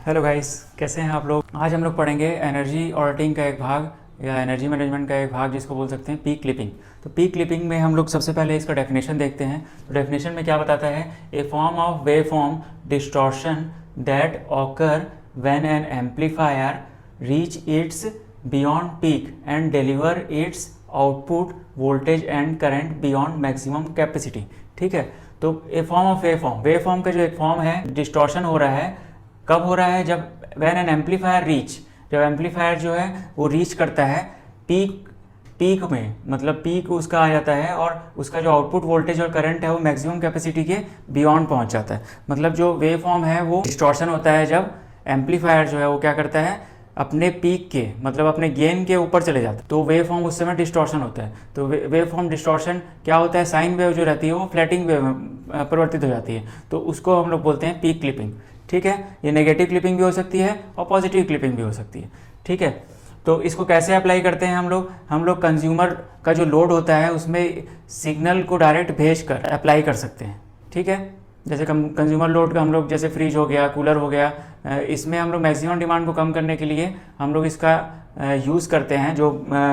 Hello guys, कैसे हैं आप लोग। आज हम लोग पढ़ेंगे एनर्जी ऑडिटिंग का एक भाग या एनर्जी मैनेजमेंट का एक भाग जिसको बोल सकते हैं पीक क्लिपिंग। तो पीक क्लिपिंग में हम लोग सबसे पहले इसका डेफिनेशन देखते हैं। तो डेफिनेशन में क्या बताता है, a form of wave form distortion that occur when an amplifier reach its beyond peak and deliver its output voltage and current beyond maximum capacity. ठीक है, तो a form of wave form का जो एक फॉर्म है distortion हो रहा है, कब हो रहा है, जब व्हेन एन एम्पलीफायर रीच, जब एम्पलीफायर जो है वो रीच करता है पीक में, मतलब पीक उसका आ जाता है और उसका जो आउटपुट वोल्टेज और करंट है वो मैक्सिमम कैपेसिटी के बियॉन्ड पहुंच जाता है। मतलब जो वेव फॉर्म है वो डिस्टॉर्शन होता है जब एम्पलीफायर जो है वो क्या करता है, अपने पीक के मतलब अपने गेन के ऊपर चले जाता है, तो वेव फॉर्म उस समय डिस्टॉर्शन होता है। तो वेव फॉर्म डिस्टॉर्शन क्या होता है, साइन वेव जो रहती है वो फ्लैटिंग वेव में परिवर्तित हो जाती है, तो उसको हम लोग बोलते हैं पीक क्लिपिंग। ठीक है, ये नेगेटिव क्लिपिंग भी हो सकती है और पॉजिटिव क्लिपिंग भी हो सकती है। ठीक है, तो इसको कैसे अप्लाई करते हैं हम लोग कंज्यूमर का जो लोड होता है उसमें सिग्नल को डायरेक्ट भेज कर अप्लाई कर सकते हैं। ठीक है, जैसे कंज्यूमर लोड का हम लोग जैसे फ्रिज हो गया, कूलर हो गया, इसमें हम लोग मैक्सिमम डिमांड को कम करने के लिए हम लोग इसका यूज़ करते हैं। जो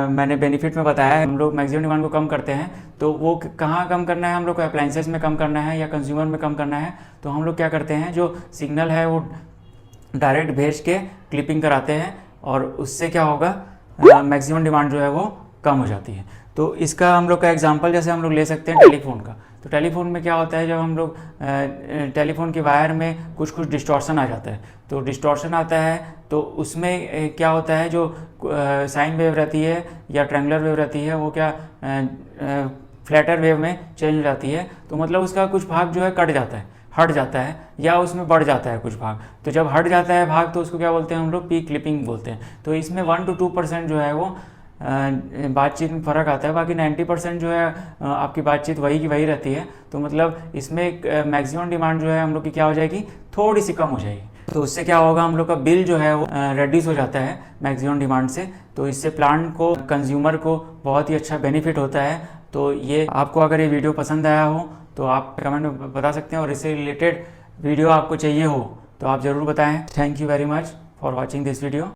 मैंने बेनिफिट में बताया है, हम लोग मैक्सिमम डिमांड को कम करते हैं, तो वो कहाँ कम करना है, हम लोग को अप्लाइंसेस में कम करना है या कंज्यूमर में कम करना है। तो हम लोग क्या करते हैं, जो सिग्नल है वो डायरेक्ट भेज के क्लिपिंग कराते हैं और उससे क्या होगा, मैक्सिमम डिमांड जो है वो कम हो जाती है। तो इसका हम लोग का एग्जांपल जैसे हम लोग ले सकते हैं टेलीफोन का। तो टेलीफोन में क्या होता है, जब हम लोग टेलीफोन के वायर में कुछ डिस्टॉर्शन आ जाता है, तो डिस्टॉर्शन आता है तो उसमें क्या होता है, जो साइन वेव रहती है या ट्रायंगुलर वेव रहती है वो क्या फ्लैटर वेव में चेंज हो जाती है। तो मतलब उसका कुछ भाग जो है कट जाता है, हट जाता है, या उसमें बढ़ जाता है कुछ भाग। तो जब हट जाता है भाग तो उसको क्या बोलते हैं हम लोग, पीक क्लिपिंग बोलते हैं। तो इसमें 1 to 2% जो है वो बातचीत में फ़र्क आता है, बाकी 90% जो है आपकी बातचीत वही की वही रहती है। तो मतलब इसमें मैक्सिमम डिमांड जो है हम लोग की क्या हो जाएगी, थोड़ी सी कम हो जाएगी। तो उससे क्या होगा, हम लोग का बिल जो है वो रिड्यूस हो जाता है मैक्सिमम डिमांड से। तो इससे प्लांट को, कंज्यूमर को बहुत ही अच्छा बेनिफिट होता है। तो ये आपको अगर ये वीडियो पसंद आया हो तो आप कमेंट में बता सकते हैं, और इससे रिलेटेड वीडियो आपको चाहिए हो तो आप ज़रूर बताएं। Thank you very much for watching this video.